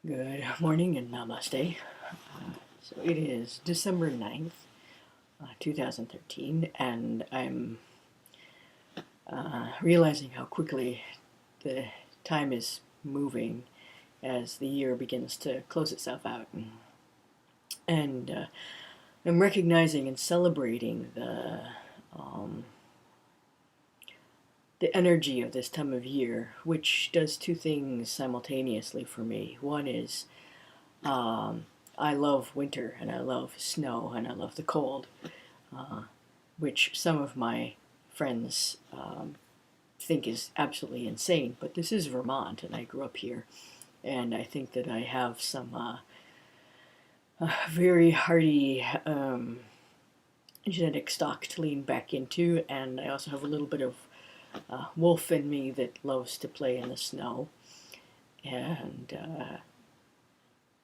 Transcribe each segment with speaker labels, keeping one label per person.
Speaker 1: Good morning and namaste. So it is December 9th, 2013, and I'm realizing how quickly the time is moving as the year begins to close itself out. And I'm recognizing and celebrating the energy of this time of year, which does two things simultaneously for me. One is I love winter and I love snow and I love the cold, which some of my friends think is absolutely insane. But this is Vermont and I grew up here, and I think that I have some very hardy genetic stock to lean back into, and I also have a little bit of wolf in me that loves to play in the snow. And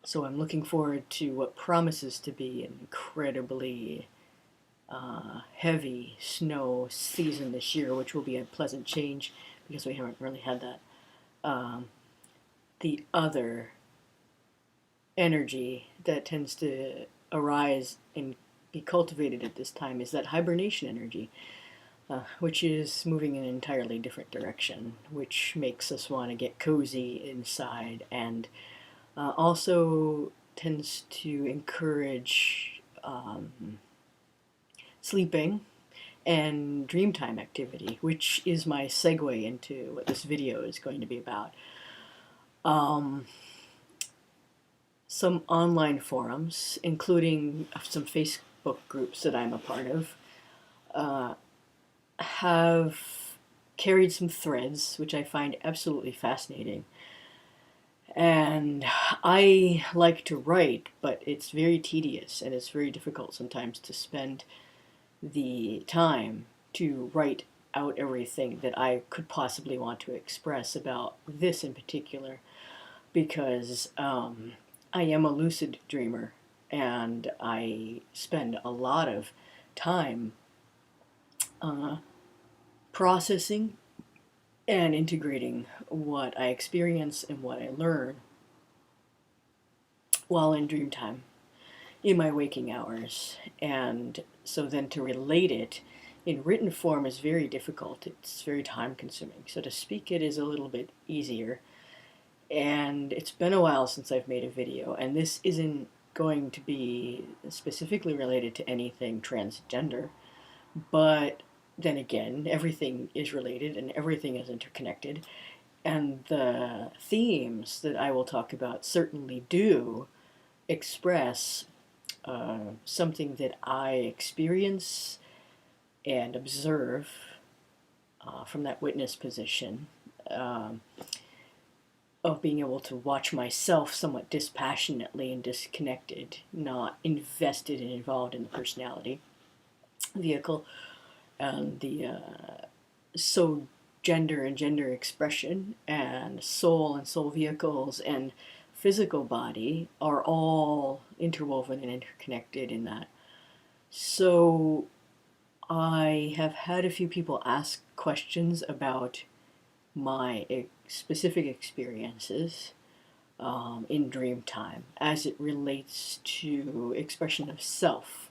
Speaker 1: so I'm looking forward to what promises to be an incredibly heavy snow season this year, which will be a pleasant change because we haven't really had that. The other energy that tends to arise and be cultivated at this time is that hibernation energy, which is moving in an entirely different direction, which makes us want to get cozy inside, and also tends to encourage sleeping and dreamtime activity, which is my segue into what this video is going to be about. Some online forums, including some Facebook groups that I'm a part of, have carried some threads which I find absolutely fascinating. And I like to write, but it's very tedious and it's very difficult sometimes to spend the time to write out everything that I could possibly want to express about this in particular, because I am a lucid dreamer and I spend a lot of time processing and integrating what I experience and what I learn while in dream time in my waking hours. And so then to relate it in written form is very difficult. It's very time consuming. So to speak it is a little bit easier. And it's been a while since I've made a video, and this isn't going to be specifically related to anything transgender, but then again, everything is related and everything is interconnected, and the themes that I will talk about certainly do express something that I experience and observe from that witness position, of being able to watch myself somewhat dispassionately and disconnected, not invested and involved in the personality vehicle and the so gender and gender expression and soul vehicles and physical body are all interwoven and interconnected in that. So I have had a few people ask questions about my specific experiences in dream time as it relates to expression of self.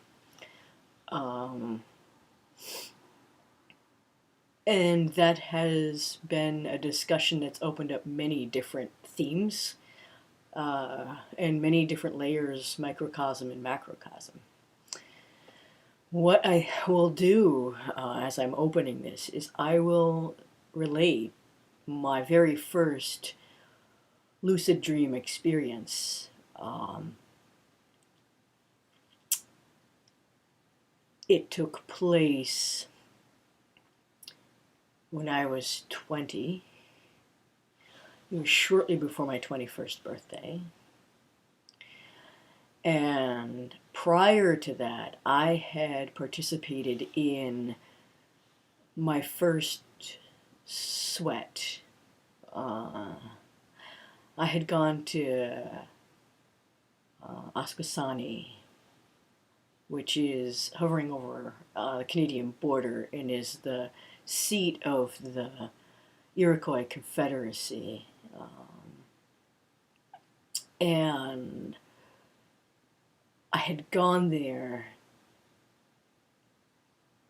Speaker 1: And that has been a discussion that's opened up many different themes and many different layers, microcosm and macrocosm. What I will do as I'm opening this is I will relate my very first lucid dream experience. It took place when I was 20. It was shortly before my 21st birthday. And prior to that, I had participated in my first sweat. I had gone to Askasani, which is hovering over the Canadian border and is the seat of the Iroquois Confederacy. And I had gone there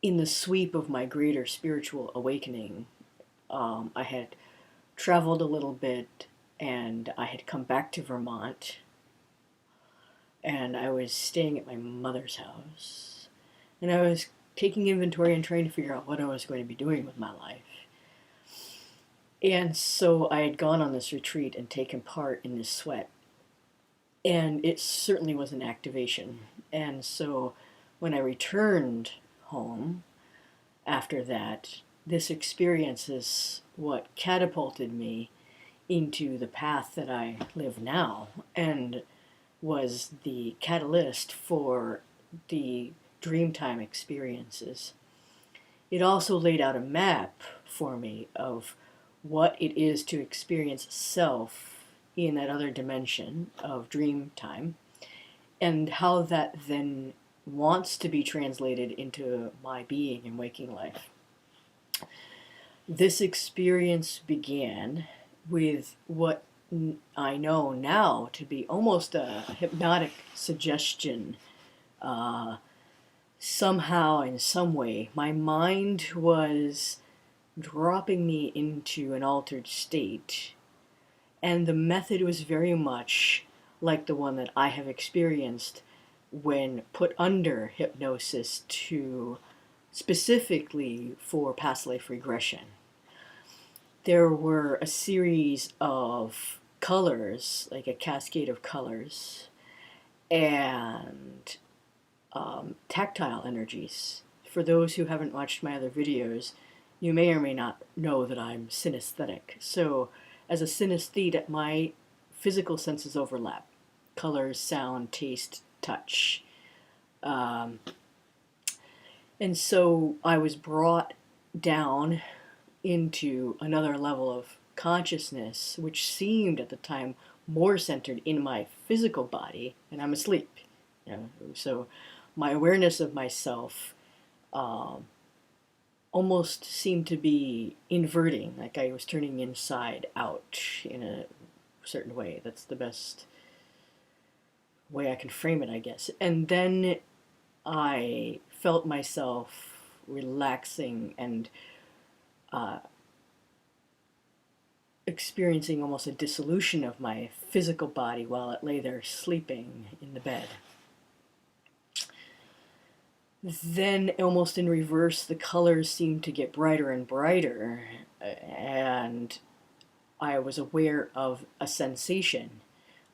Speaker 1: in the sweep of my greater spiritual awakening. I had traveled a little bit, and I had come back to Vermont, and I was staying at my mother's house, and I was taking inventory and trying to figure out what I was going to be doing with my life. And so I had gone on this retreat and taken part in this sweat, and it certainly was an activation. And so when I returned home after that, this experience is what catapulted me into the path that I live now, and was the catalyst for the Dreamtime experiences. It also laid out a map for me of what it is to experience self in that other dimension of Dreamtime, and how that then wants to be translated into my being and waking life. This experience began with what I know now to be almost a hypnotic suggestion. Somehow, in some way, my mind was dropping me into an altered state, and the method was very much like the one that I have experienced when put under hypnosis to specifically for past life regression. There were a series of colors, like a cascade of colors, and tactile energies. For those who haven't watched my other videos, you may or may not know that I'm synesthetic. So as a synesthete, my physical senses overlap. Colors, sound, taste, touch. And so I was brought down into another level of consciousness, which seemed at the time more centered in my physical body, and I'm asleep. So my awareness of myself almost seemed to be inverting, like I was turning inside out in a certain way. That's the best way I can frame it, I guess. And then I felt myself relaxing and experiencing almost a dissolution of my physical body while it lay there sleeping in the bed. Then, almost in reverse, the colors seemed to get brighter and brighter, and I was aware of a sensation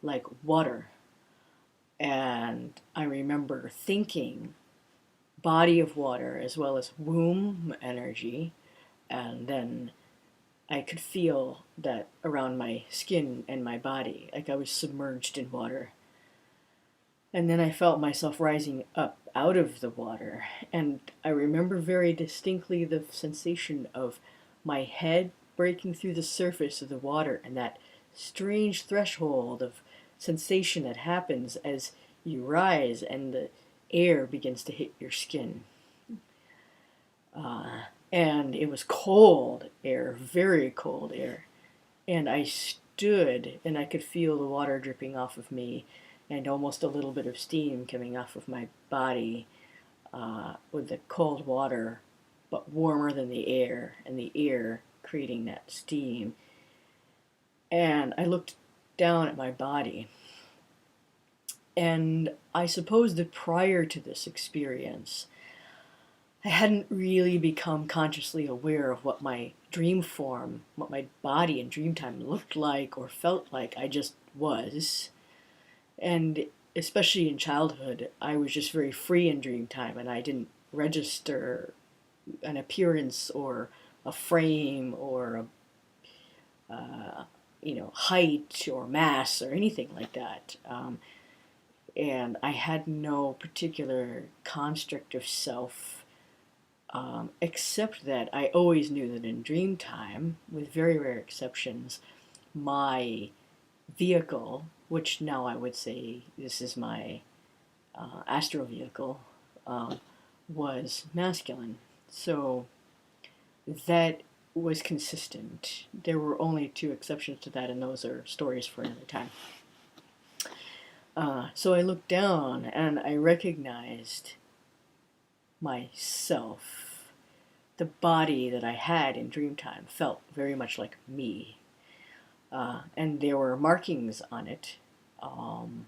Speaker 1: like water. And I remember thinking body of water as well as womb energy, and then I could feel that around my skin and my body, like I was submerged in water. And then I felt myself rising up out of the water, and I remember very distinctly the sensation of my head breaking through the surface of the water, and that strange threshold of sensation that happens as you rise and the air begins to hit your skin. And it was cold air, very cold air. And I stood and I could feel the water dripping off of me and almost a little bit of steam coming off of my body with the cold water, but warmer than the air, and the air creating that steam. And I looked down at my body. And I suppose that prior to this experience, I hadn't really become consciously aware of what my dream form, what my body in Dreamtime looked like or felt like. I just was. And especially in childhood, I was just very free in Dreamtime, and I didn't register an appearance or a frame or a height or mass or anything like that. And I had no particular construct of self, except that I always knew that in Dreamtime, with very rare exceptions, my vehicle, which now I would say this is my astral vehicle, was masculine. So that was consistent. There were only two exceptions to that, and those are stories for another time. So I looked down and I recognized myself. The body that I had in Dreamtime felt very much like me. And there were markings on it, um,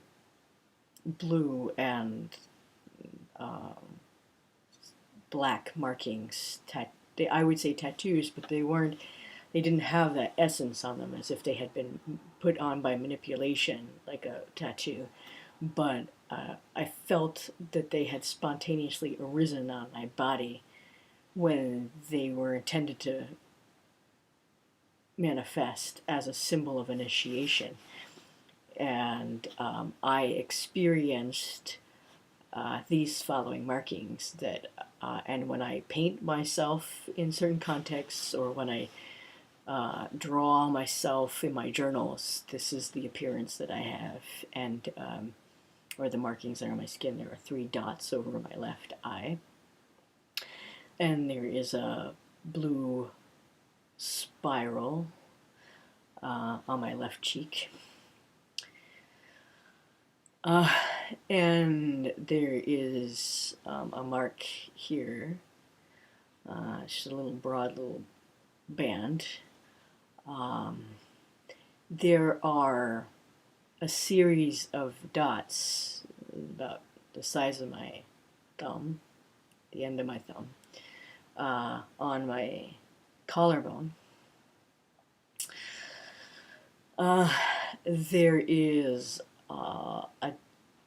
Speaker 1: blue and um, black markings. I would say tattoos, but they weren't. They didn't have that essence on them, as if they had been put on by manipulation, like a tattoo. But I felt that they had spontaneously arisen on my body when they were intended to manifest as a symbol of initiation. And I experienced these following markings and when I paint myself in certain contexts, or when I draw myself in my journals, this is the appearance that I have. And or the markings that are on my skin. There are 3 dots over my left eye, and there is a blue spiral on my left cheek. And there is a mark here, just a little broad little band. There are a series of dots about the size of my thumb, the end of my thumb, on my collarbone. There is a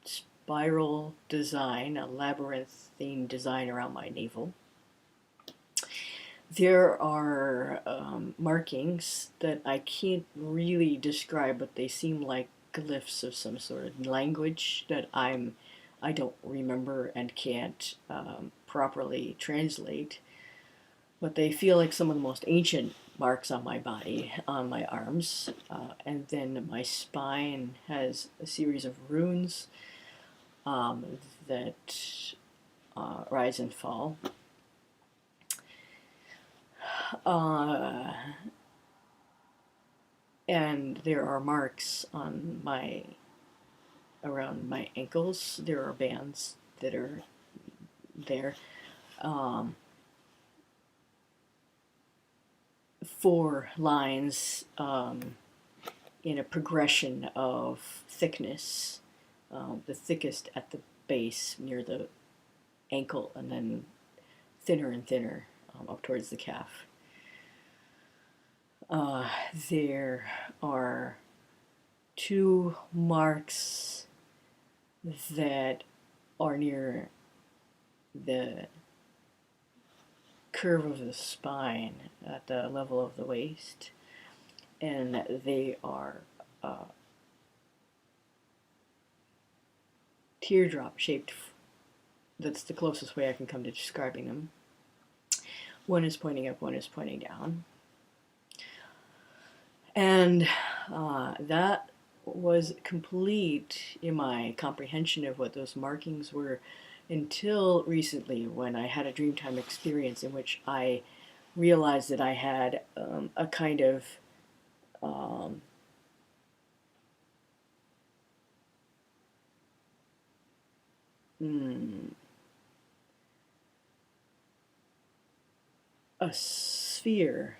Speaker 1: spiral design, a labyrinthine design around my navel. There are markings that I can't really describe, but they seem like glyphs of some sort of language that I don't remember and can't properly translate. But they feel like some of the most ancient marks on my body, on my arms. And then my spine has a series of runes that rise and fall. And there are marks on around my ankles. There are bands that are there. 4 lines in a progression of thickness. The thickest at the base near the ankle, and then thinner and thinner up towards the calf. There are 2 marks that are near the curve of the spine at the level of the waist, and they are teardrop shaped. That's the closest way I can come to describing them. One is pointing up, one is pointing down. And that was complete in my comprehension of what those markings were until recently, when I had a Dreamtime experience in which I realized that I had a kind of a sphere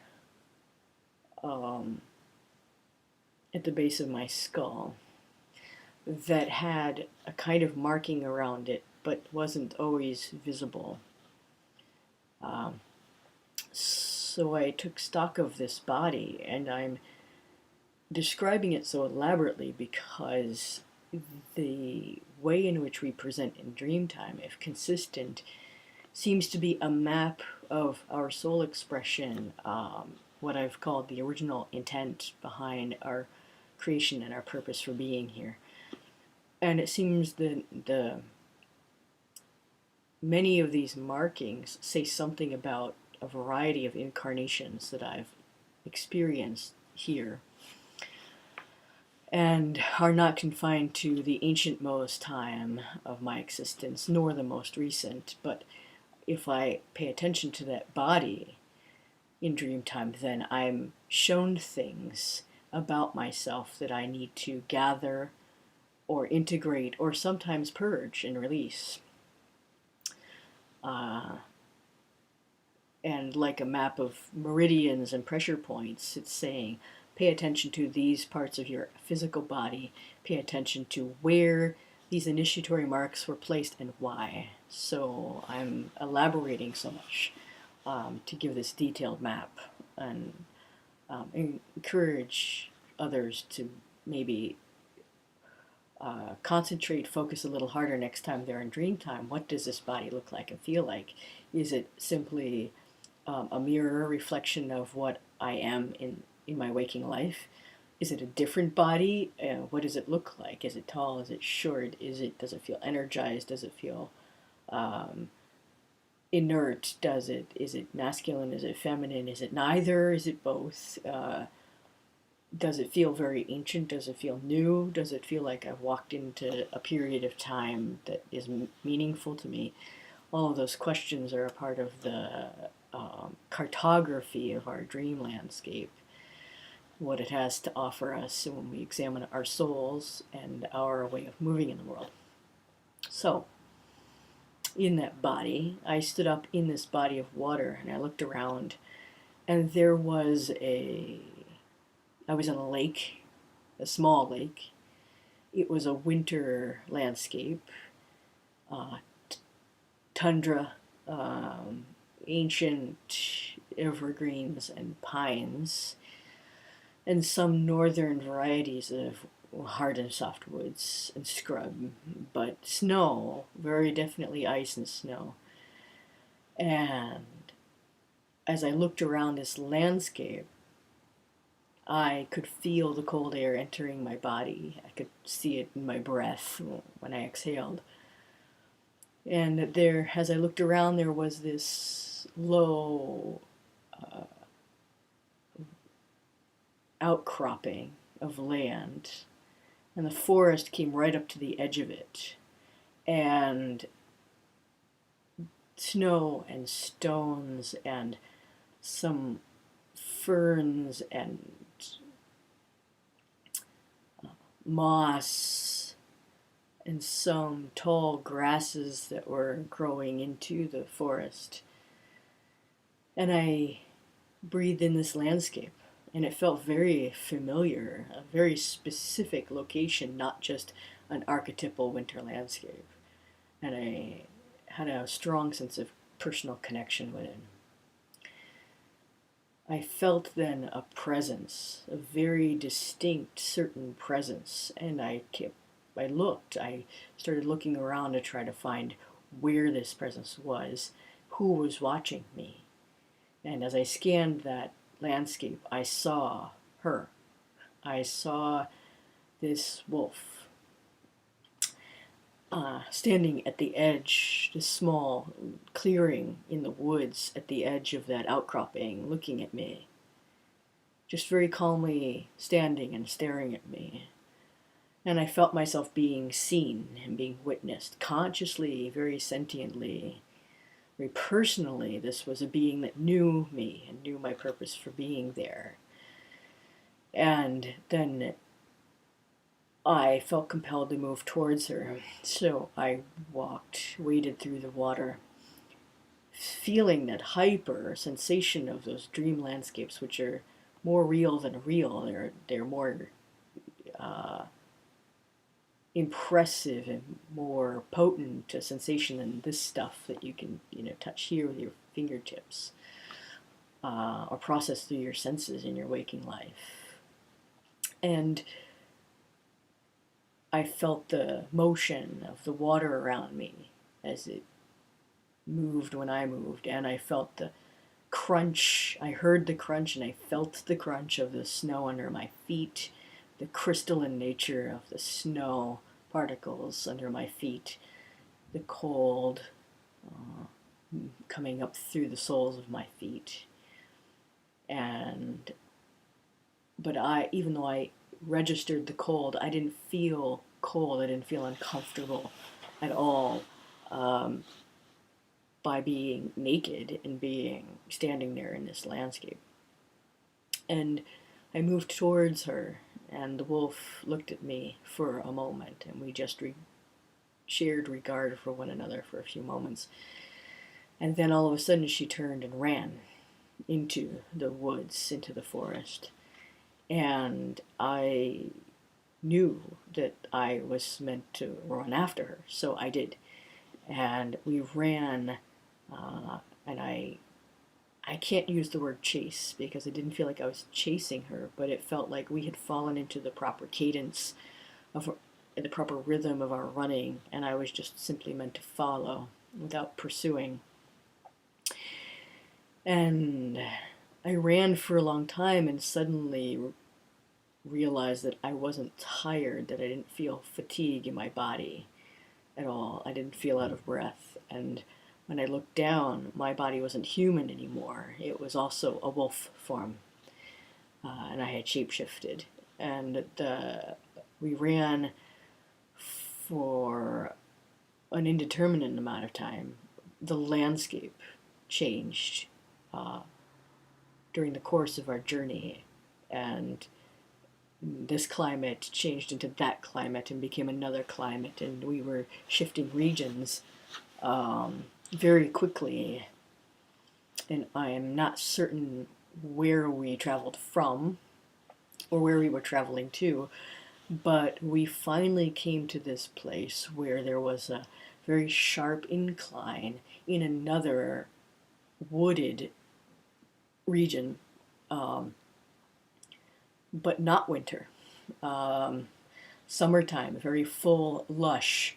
Speaker 1: at the base of my skull that had a kind of marking around it, but wasn't always visible. So I took stock of this body, and I'm describing it so elaborately because the way in which we present in Dreamtime, if consistent, seems to be a map of our soul expression, what I've called the original intent behind our creation and our purpose for being here. And it seems that many of these markings say something about a variety of incarnations that I've experienced here, and are not confined to the ancient-most time of my existence, nor the most recent. But if I pay attention to that body in Dreamtime, then I'm shown things about myself that I need to gather or integrate, or sometimes purge and release. And like a map of meridians and pressure points, it's saying, pay attention to these parts of your physical body, pay attention to where these initiatory marks were placed and why. So I'm elaborating so much to give this detailed map, and encourage others to maybe concentrate, focus a little harder next time they're in dream time. What does this body look like and feel like? Is it simply a mirror reflection of what I am in my waking life? Is it a different body? What does it look like? Is it tall? Is it short? Does it feel energized? Does it feel inert? Is it masculine? Is it feminine? Is it neither? Is it both? Does it feel very ancient? Does it feel new? Does it feel like I've walked into a period of time that is meaningful to me? All of those questions are a part of the cartography of our dream landscape, what it has to offer us when we examine our souls and our way of moving in the world. So, in that body, I stood up in this body of water and I looked around, and I was in a lake, a small lake. It was a winter landscape, tundra, ancient evergreens and pines, and some northern varieties of hard and soft woods and scrub, but snow, very definitely ice and snow. And as I looked around this landscape, I could feel the cold air entering my body. I could see it in my breath when I exhaled. And there, as I looked around, there was this low outcropping of land, and the forest came right up to the edge of it. And snow and stones and some ferns and moss and some tall grasses that were growing into the forest. And I breathed in this landscape, and it felt very familiar, a very specific location, not just an archetypal winter landscape. And I had a strong sense of personal connection with it. I felt then a presence, a very distinct, certain presence, and I started looking around to try to find where this presence was, who was watching me. And as I scanned that landscape, I saw her. I saw this wolf standing at the edge, this small clearing in the woods at the edge of that outcropping, looking at me. Just very calmly standing and staring at me. And I felt myself being seen and being witnessed, consciously, very sentiently, very personally. This was a being that knew me and knew my purpose for being there. And then I felt compelled to move towards her, so I waded through the water, feeling that hyper sensation of those dream landscapes, which are more real than real. They're more impressive and more potent a sensation than this stuff that you can touch here with your fingertips, or process through your senses in your waking life. And I felt the motion of the water around me as it moved when I moved, and I felt the crunch. I heard the crunch and I felt the crunch of the snow under my feet, the crystalline nature of the snow particles under my feet, the cold coming up through the soles of my feet. But even though I registered the cold, I didn't feel cold. I didn't feel uncomfortable at all by being naked and standing there in this landscape. And I moved towards her, and the wolf looked at me for a moment, and we just shared regard for one another for a few moments. And then all of a sudden she turned and ran into the woods, into the forest. And I knew that I was meant to run after her, so I did. And we ran, and I can't use the word chase because I didn't feel like I was chasing her, but it felt like we had fallen into the proper cadence of the proper rhythm of our running, and I was just simply meant to follow without pursuing. And I ran for a long time and suddenly realized that I wasn't tired, that I didn't feel fatigue in my body at all. I didn't feel out of breath. And when I looked down, my body wasn't human anymore. It was also a wolf form. And I had shapeshifted. And we ran for an indeterminate amount of time. The landscape changed during the course of our journey, and this climate changed into that climate and became another climate, and we were shifting regions very quickly, and I am not certain where we traveled from or where we were traveling to, but we finally came to this place where there was a very sharp incline in another wooded region, but not winter. Summertime, very full, lush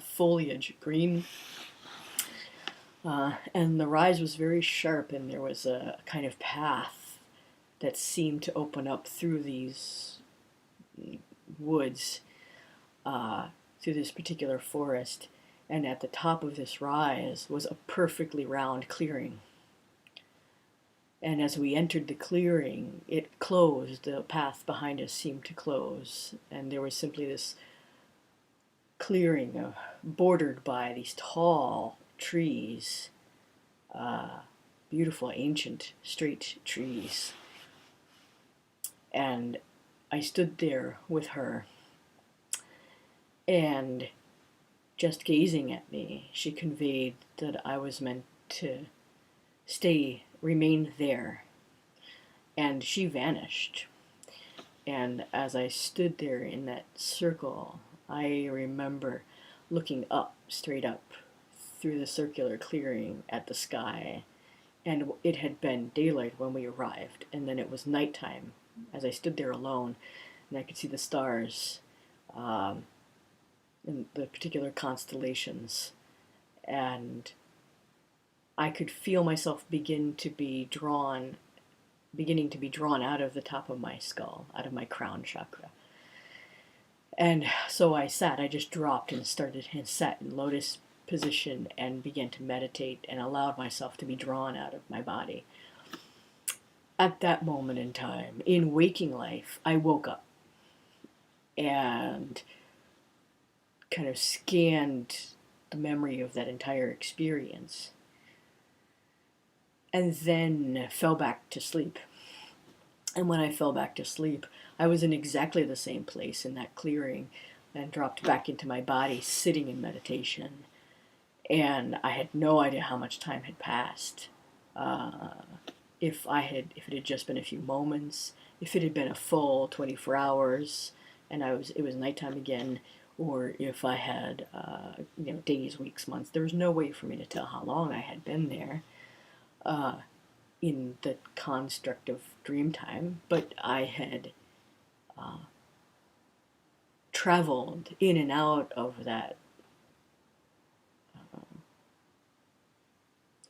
Speaker 1: foliage, green. And the rise was very sharp, and there was a kind of path that seemed to open up through these woods, through this particular forest. And at the top of this rise was a perfectly round clearing. And as we entered the clearing, it closed. The path behind us seemed to close, and there was simply this clearing bordered by these tall trees, beautiful, ancient, straight trees. And I stood there with her, and just gazing at me, she conveyed that I was meant to remain there. And she vanished. And as I stood there in that circle, I remember looking up, straight up, through the circular clearing at the sky. And it had been daylight when we arrived, and then it was nighttime as I stood there alone, and I could see the stars and the particular constellations. And I could feel myself beginning to be drawn out of the top of my skull, out of my crown chakra. And so I just dropped and sat in lotus position and began to meditate and allowed myself to be drawn out of my body. At that moment in time, in waking life, I woke up and kind of scanned the memory of that entire experience, and then fell back to sleep. And when I fell back to sleep, I was in exactly the same place in that clearing and dropped back into my body, sitting in meditation. And I had no idea how much time had passed. If it had just been a few moments, if it had been a full 24 hours, and it was nighttime again, or if I had, days, weeks, months. There was no way for me to tell how long I had been there in the construct of dream time, but I had traveled in and out of that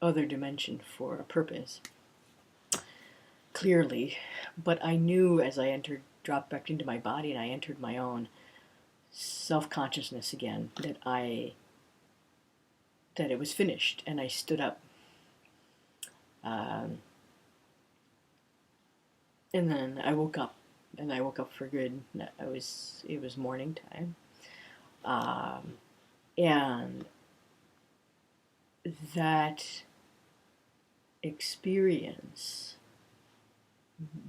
Speaker 1: other dimension for a purpose, clearly. But I knew as I dropped back into my body and I entered my own self-consciousness again, that it was finished, and I stood up. And then I woke up, and I woke up for good. It was morning time. And that experience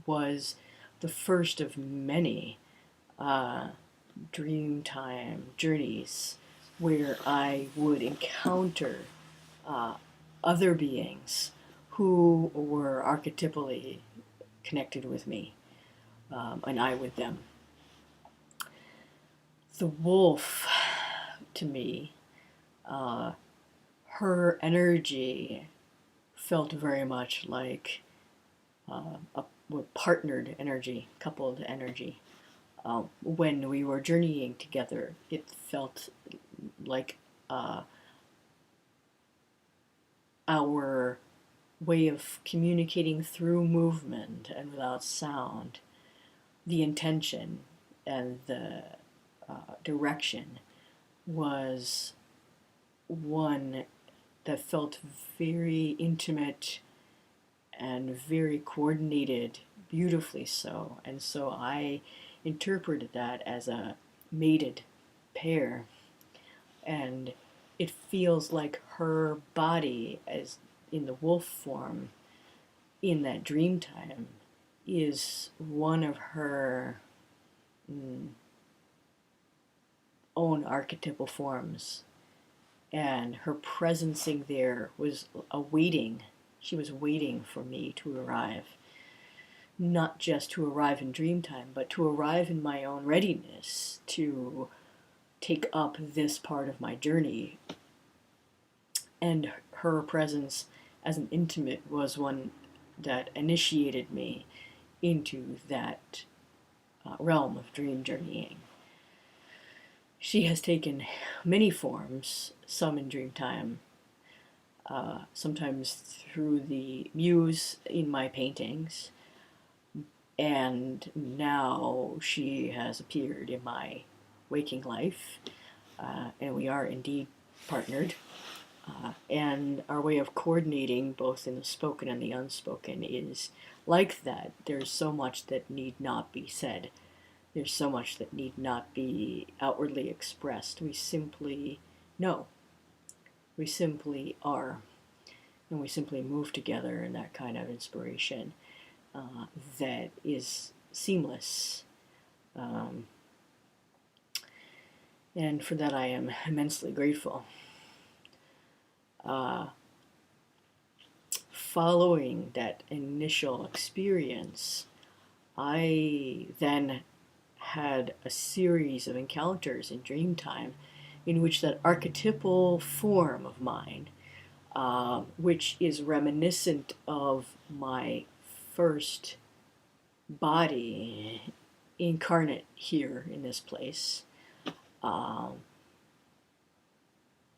Speaker 1: was the first of many Dreamtime journeys where I would encounter uh, other beings who were archetypally connected with me, and I with them. The wolf, to me, uh, her energy felt very much like a partnered energy, coupled energy. When we were journeying together, it felt like our way of communicating through movement and without sound, the intention and the direction was one that felt very intimate and very coordinated, beautifully so. And so I interpreted that as a mated pair. And it feels like her body, as in the wolf form, in that dream time, is one of her own archetypal forms. And her presencing there was awaiting. She was waiting for me to arrive. Not just to arrive in dream time, but to arrive in my own readiness to take up this part of my journey. And her presence as an intimate was one that initiated me into that realm of dream journeying. She has taken many forms, some in dream time, sometimes through the muse in my paintings, and now she has appeared in my waking life, and we are indeed partnered. And our way of coordinating, both in the spoken and the unspoken, is like that. There's so much that need not be said. There's so much that need not be outwardly expressed. We simply know. We simply are. And we simply move together in that kind of inspiration that is seamless. And for that I am immensely grateful. Following that initial experience, I then had a series of encounters in dream time in which that archetypal form of mine, which is reminiscent of my first body incarnate here in this place,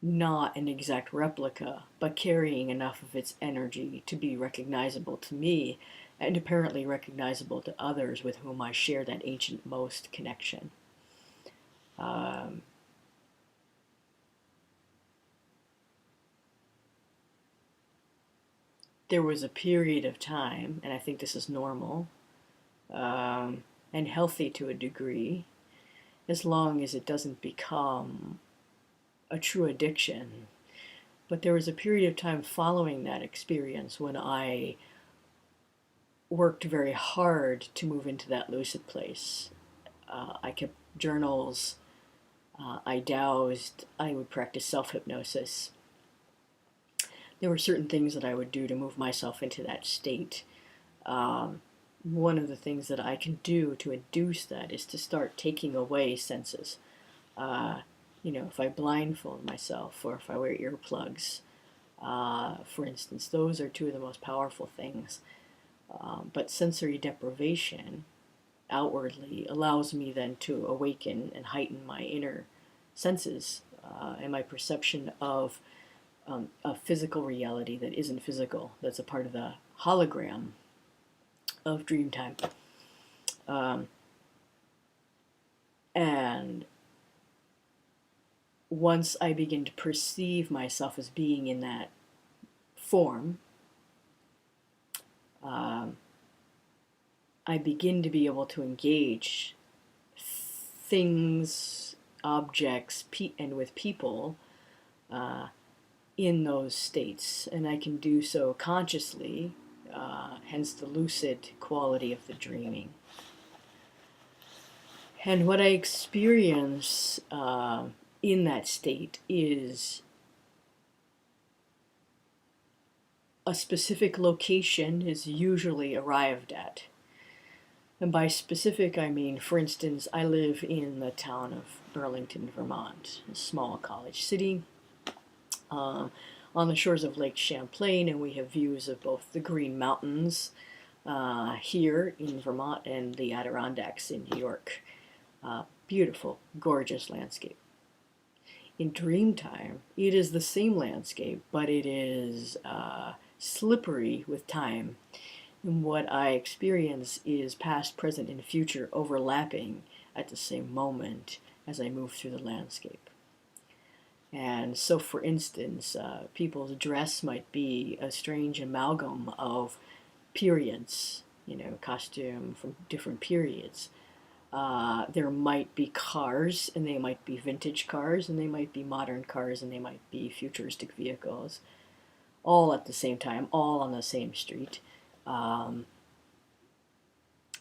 Speaker 1: not an exact replica, but carrying enough of its energy to be recognizable to me and apparently recognizable to others with whom I share that ancient most connection. There was a period of time, and I think this is normal, and healthy to a degree, as long as it doesn't become a true addiction. But there was a period of time following that experience when I worked very hard to move into that lucid place. I kept journals, I dowsed, I would practice self-hypnosis. There were certain things that I would do to move myself into that state. One of the things that I can do to induce that is to start taking away senses. If I blindfold myself or if I wear earplugs, for instance, those are two of the most powerful things. But sensory deprivation outwardly allows me then to awaken and heighten my inner senses and my perception of a physical reality that isn't physical, that's a part of the hologram of dreamtime. And once I begin to perceive myself as being in that form, I begin to be able to engage things, objects, and with people in those states. And I can do so consciously, hence the lucid quality of the dreaming. And what I experience in that state is a specific location is usually arrived at. And by specific, I mean, for instance, I live in the town of Burlington, Vermont, a small college city on the shores of Lake Champlain, and we have views of both the Green Mountains here in Vermont and the Adirondacks in New York. Beautiful, gorgeous landscape. In Dreamtime, it is the same landscape, but it is slippery with time. And what I experience is past, present, and future overlapping at the same moment as I move through the landscape. And so, for instance, people's dress might be a strange amalgam of periods, costume from different periods. There might be cars, and they might be vintage cars, and they might be modern cars, and they might be futuristic vehicles, all at the same time, all on the same street.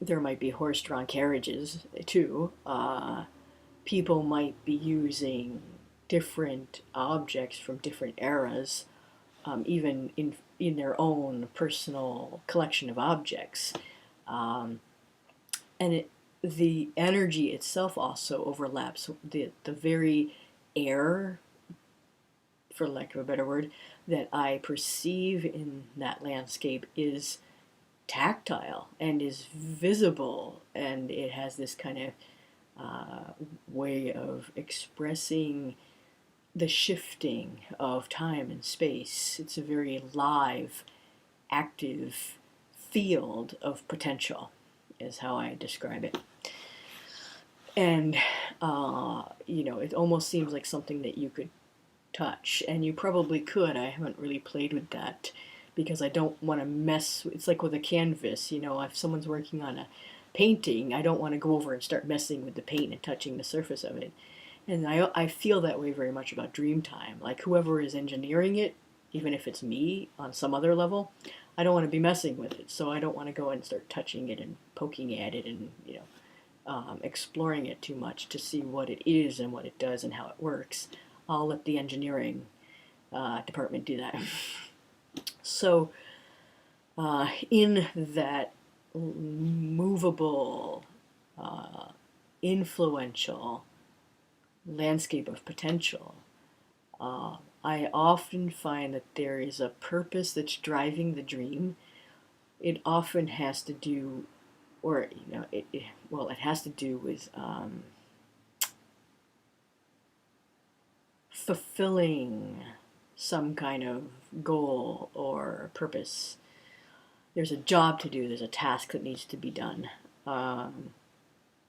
Speaker 1: There might be horse-drawn carriages, too. People might be using different objects from different eras, even in their own personal collection of objects. And the energy itself also overlaps. The very air, for lack of a better word, that I perceive in that landscape is tactile and is visible, and it has this kind of way of expressing the shifting of time and space. It's a very live, active field of potential, is how I describe it. And, it almost seems like something that you could touch, and you probably could. I haven't really played with that because I don't want to mess. It's like with a canvas, if someone's working on a painting, I don't want to go over and start messing with the paint and touching the surface of it. And I feel that way very much about Dreamtime. Like, whoever is engineering it, even if it's me on some other level, I don't want to be messing with it. So I don't want to go and start touching it and poking at it and, exploring it too much to see what it is and what it does and how it works. I'll let the engineering department do that. So in that movable, influential landscape of potential, I often find that there is a purpose that's driving the dream. It often has to do, or it has to do with fulfilling some kind of goal or purpose. There's a job to do. There's a task that needs to be done.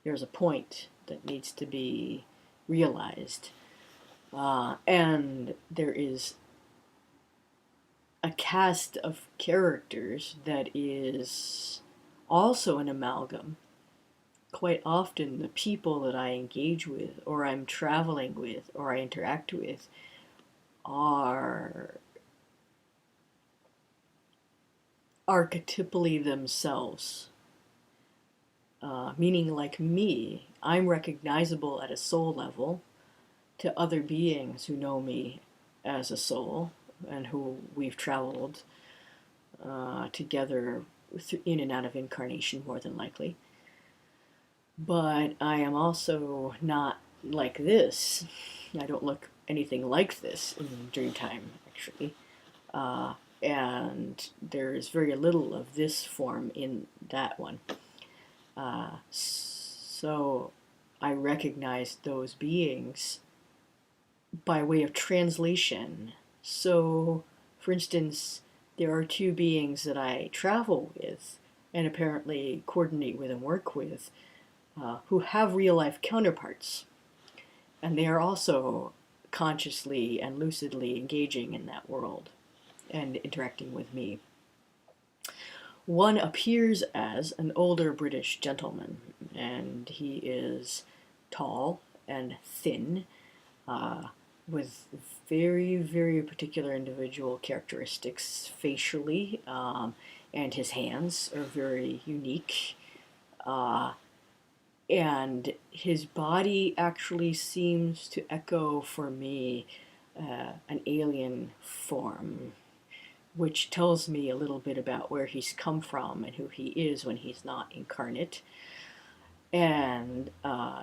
Speaker 1: There's a point that needs to be realized. And there is a cast of characters that is also an amalgam. Quite often, the people that I engage with, or I'm traveling with, or I interact with, are archetypally themselves. Meaning, like me, I'm recognizable at a soul level to other beings who know me as a soul and who we've traveled together in and out of incarnation, more than likely. But I am also not like this. I don't look anything like this in Dreamtime, actually. And there's very little of this form in that one. So I recognize those beings by way of translation. So, for instance, there are two beings that I travel with and apparently coordinate with and work with who have real-life counterparts. And they are also consciously and lucidly engaging in that world and interacting with me. One appears as an older British gentleman, and he is tall and thin, with very, very particular individual characteristics facially, and his hands are very unique. And his body actually seems to echo for me an alien form, which tells me a little bit about where he's come from and who he is when he's not incarnate, and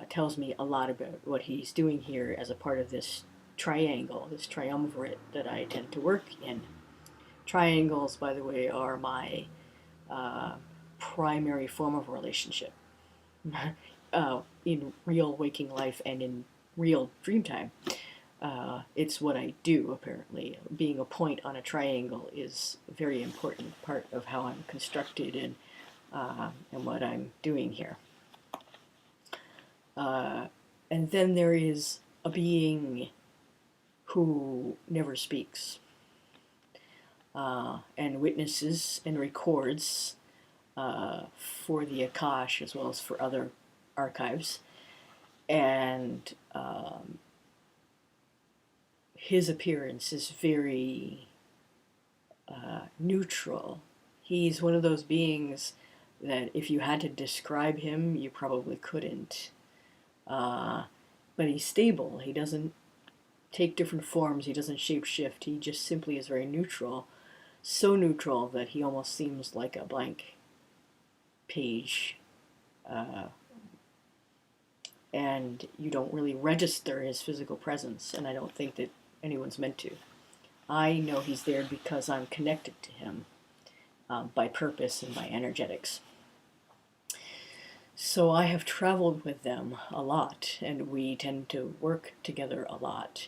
Speaker 1: tells me a lot about what he's doing here as a part of this triangle, this triumvirate that I tend to work in. Triangles, by the way, are my uh, primary form of relationship in real waking life and in real dream time. It's what I do, apparently. Being a point on a triangle is a very important part of how I'm constructed and what I'm doing here. And then there is a being who never speaks and witnesses and records for the Akash as well as for other archives. And his appearance is very neutral. He's one of those beings that if you had to describe him, you probably couldn't. But he's stable. He doesn't take different forms. He doesn't shapeshift. He just simply is very neutral. So neutral that he almost seems like a blank page. And you don't really register his physical presence, and I don't think that anyone's meant to. I know he's there because I'm connected to him by purpose and by energetics. So I have traveled with them a lot, and we tend to work together a lot.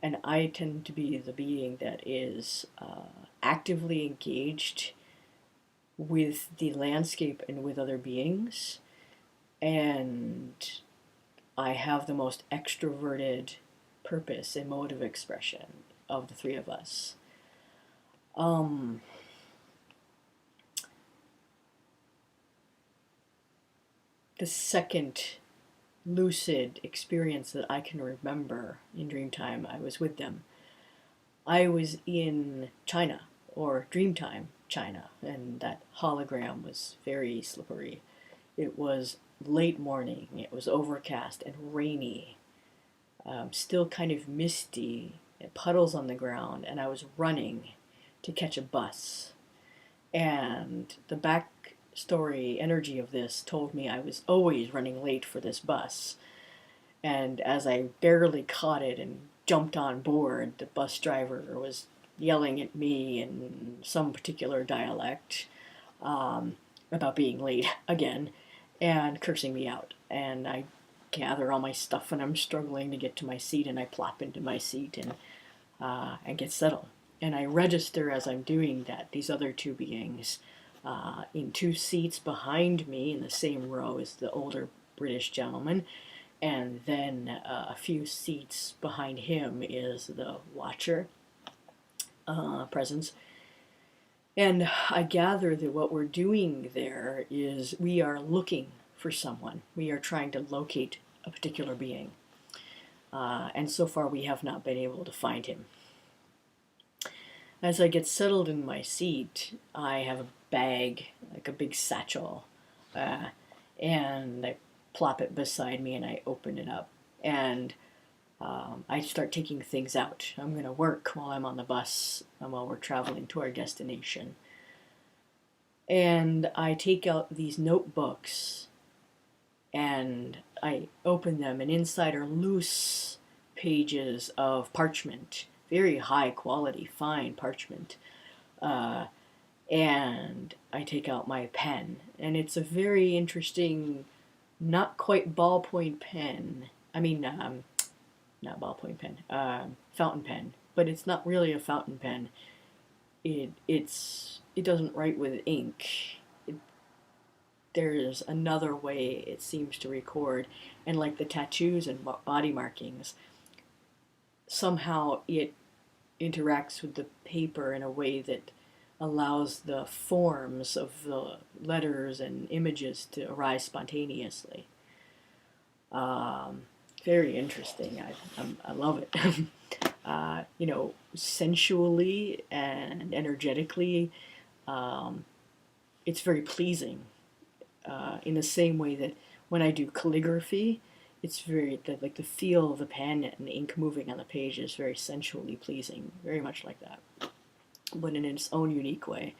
Speaker 1: And I tend to be the being that is actively engaged with the landscape and with other beings. And I have the most extroverted purpose and mode of expression of the three of us. The second lucid experience that I can remember in Dreamtime, I was with them. I was in China, or Dreamtime China, and that hologram was very slippery. It was late morning, it was overcast and rainy, still kind of misty, and puddles on the ground, and I was running to catch a bus. And the backstory energy of this told me I was always running late for this bus. And as I barely caught it and jumped on board, the bus driver was yelling at me in some particular dialect about being late again and cursing me out. And I gather all my stuff and I'm struggling to get to my seat, and I plop into my seat and get settled. And I register as I'm doing that these other two beings in two seats behind me in the same row as the older British gentleman, and then a few seats behind him is the watcher presence. And I gather that what we're doing there is we are looking for someone. We are trying to locate a particular being. And so far we have not been able to find him. As I get settled in my seat, I have a bag, like a big satchel, and I plop it beside me and I open it up. And I start taking things out. I'm going to work while I'm on the bus, while we're traveling to our destination. And I take out these notebooks and I open them, and inside are loose pages of parchment, very high quality, fine parchment. And I take out my pen, and it's a very interesting, not quite ballpoint pen. I mean, not ballpoint pen, fountain pen, but it's not really a fountain pen. It doesn't write with ink. There's another way it seems to record, and like the tattoos and body markings, somehow it interacts with the paper in a way that allows the forms of the letters and images to arise spontaneously. Very interesting. I love it. Sensually and energetically, it's very pleasing. In the same way that When I do calligraphy, it's very, like the feel of the pen and the ink moving on the page is very sensually pleasing, very much like that, but in its own unique way,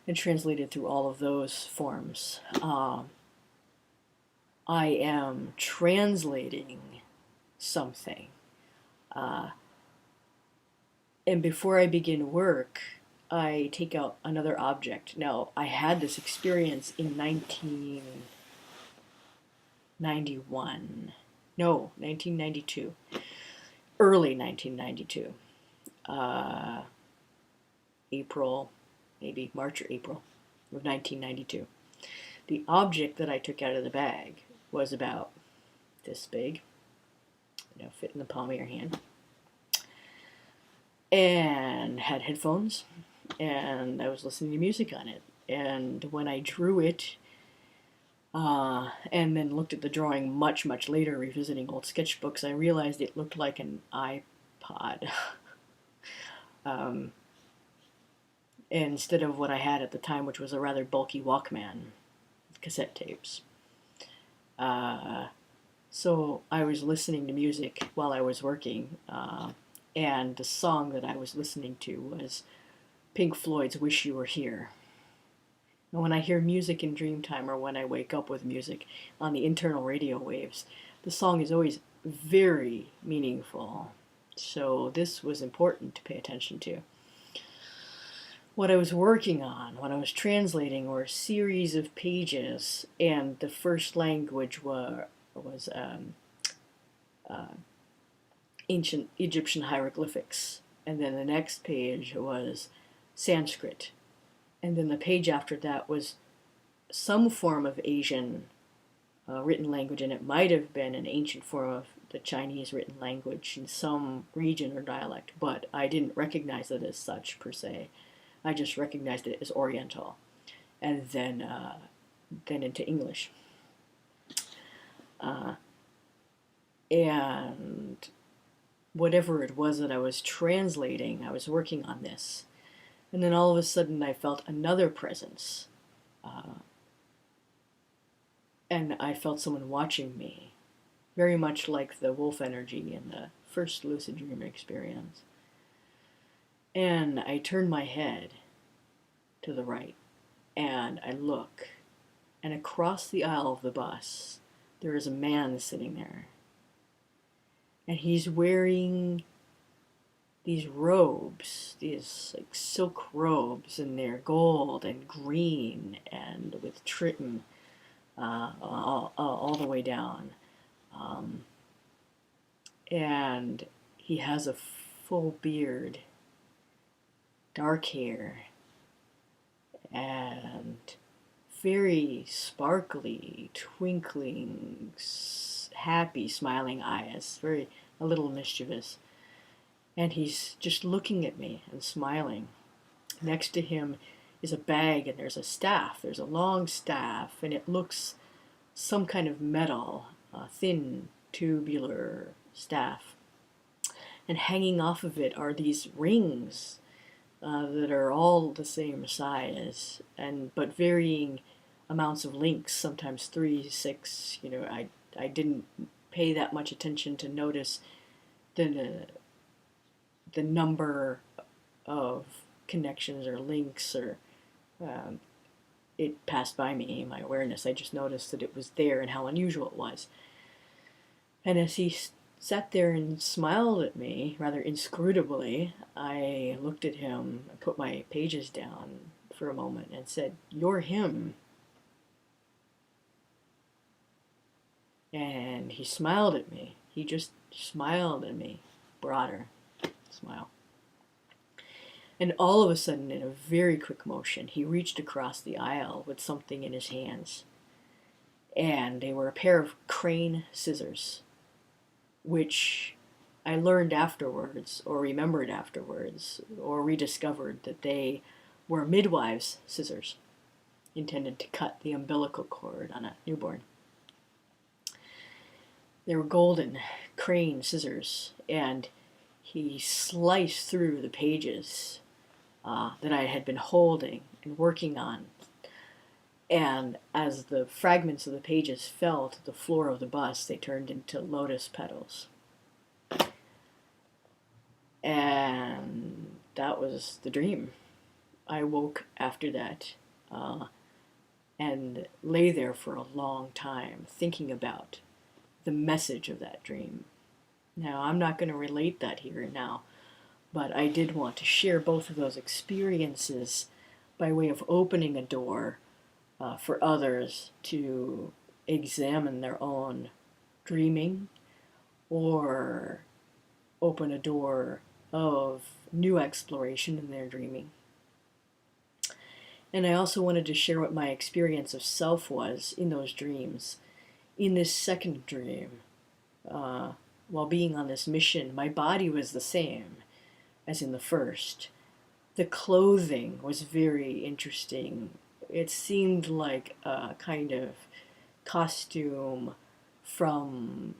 Speaker 1: and translated through all of those forms. I am translating something. And before I begin work, I take out another object. Now, I had this experience in 1991. No, 1992. Early 1992. April, maybe March or April of 1992. The object that I took out of the bag was about this big, fit in the palm of your hand, and had headphones, and I was listening to music on it. And when I drew it, and then looked at the drawing much, much later, revisiting old sketchbooks, I realized it looked like an iPod. Instead of what I had at the time, which was a rather bulky Walkman, cassette tapes. So I was listening to music while I was working, and the song that I was listening to was Pink Floyd's Wish You Were Here. And when I hear music in Dreamtime, or when I wake up with music on the internal radio waves, the song is always very meaningful. So this was important to pay attention to. What I was working on, what I was translating, were a series of pages, and the first language was ancient Egyptian hieroglyphics, and then the next page was Sanskrit, and then the page after that was some form of Asian written language, and it might have been an ancient form of the Chinese written language in some region or dialect, but I didn't recognize it as such per se. I just recognized it as Oriental, and then into English. And whatever it was that I was translating, I was working on this. And then all of a sudden I felt another presence. And I felt someone watching me, very much like the wolf energy in the first lucid dream experience. And I turned my head to the right, and I look, and across the aisle of the bus, there is a man sitting there. And he's wearing these robes, these like silk robes, and they're gold and green and with triton all the way down. And he has a full beard, dark hair, and very sparkly, twinkling, happy, smiling eyes, a little mischievous. And he's just looking at me and smiling. Next to him is a bag, and there's a staff. There's a long staff, and it looks some kind of metal, thin, tubular staff. And hanging off of it are these rings that are all the same size, but varying amounts of links, sometimes 3, 6. I didn't pay that much attention to notice the number of connections or links, or it passed by me, my awareness. I just noticed that it was there and how unusual it was. And as he sat there and smiled at me, rather inscrutably, I looked at him, I put my pages down for a moment and said, "You're him." And he smiled at me. He just smiled at me, broader smile. And all of a sudden, in a very quick motion, he reached across the aisle with something in his hands. And they were a pair of crane scissors, which I learned afterwards, or remembered afterwards, or rediscovered that they were midwives' scissors, intended to cut the umbilical cord on a newborn. They were golden crane scissors, and he sliced through the pages that I had been holding and working on. And as the fragments of the pages fell to the floor of the bus, they turned into lotus petals. And that was the dream. I woke after that and lay there for a long time thinking about the message of that dream. Now, I'm not going to relate that here and now, but I did want to share both of those experiences by way of opening a door for others to examine their own dreaming or open a door of new exploration in their dreaming. And I also wanted to share what my experience of self was in those dreams. In this second dream, while being on this mission, my body was the same as in the first. The clothing was very interesting. It seemed like a kind of costume from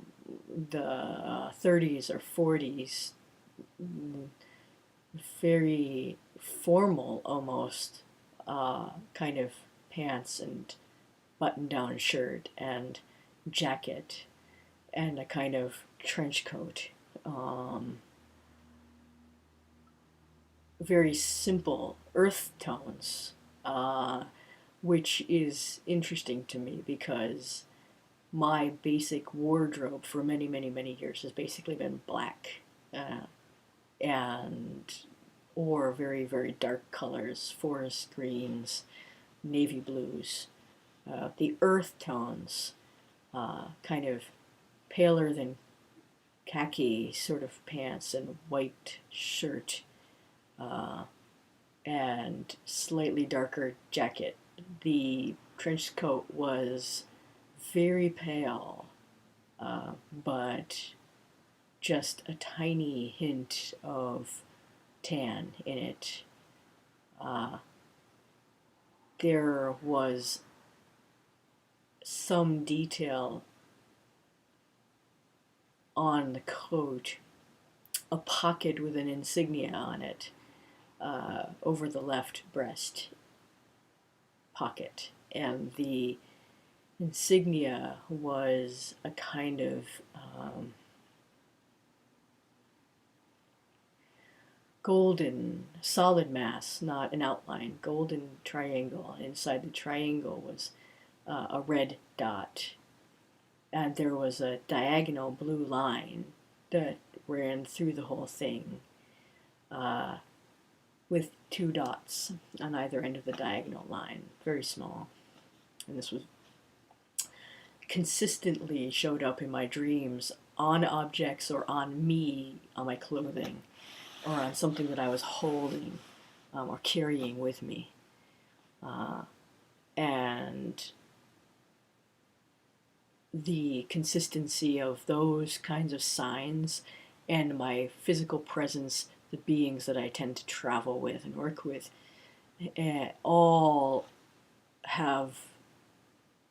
Speaker 1: the 30s or 40s, very formal almost, kind of pants and button-down shirt and jacket and a kind of trench coat. Very simple earth tones, which is interesting to me because my basic wardrobe for many, many, many years has basically been black, and or very, very dark colors, forest greens, navy blues. The earth tones, kind of paler than khaki sort of pants and white shirt, and slightly darker jacket. The trench coat was very pale, but just a tiny hint of tan in it. There was some detail on the coat, a pocket with an insignia on it, over the left breast pocket. And the insignia was a kind of golden solid mass, not an outline, golden triangle. Inside the triangle was a red dot, and there was a diagonal blue line that ran through the whole thing, with 2 dots on either end of the diagonal line, very small. And this was consistently showed up in my dreams on objects or on me, on my clothing, or on something that I was holding or carrying with me. And the consistency of those kinds of signs and my physical presence, the beings that I tend to travel with and work with, all have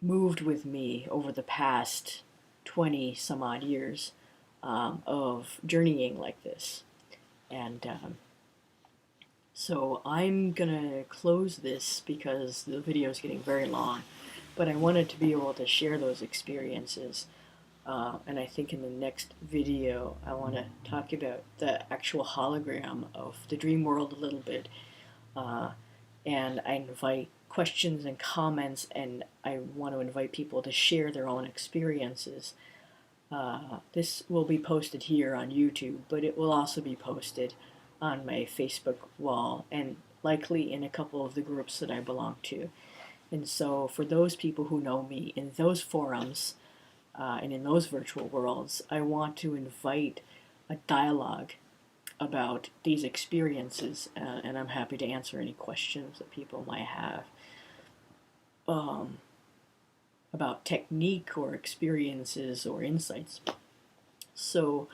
Speaker 1: moved with me over the past 20 some odd years of journeying like this. And so I'm gonna close this because the video is getting very long, but I wanted to be able to share those experiences. And I think in the next video I want to talk about the actual hologram of the dream world a little bit. And I invite questions and comments, and I want to invite people to share their own experiences. This will be posted here on YouTube, but it will also be posted on my Facebook wall and likely in a couple of the groups that I belong to. And so for those people who know me in those forums and in those virtual worlds, I want to invite a dialogue about these experiences, and I'm happy to answer any questions that people might have about technique or experiences or insights. So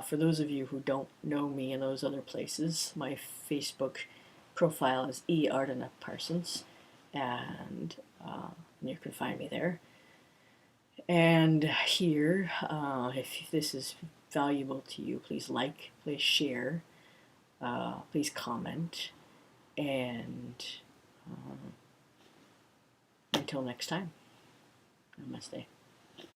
Speaker 1: for those of you who don't know me in those other places, my Facebook profile is Ardena Parsons, and you can find me there. And here, if this is valuable to you, please like, please share, please comment, and until next time, namaste.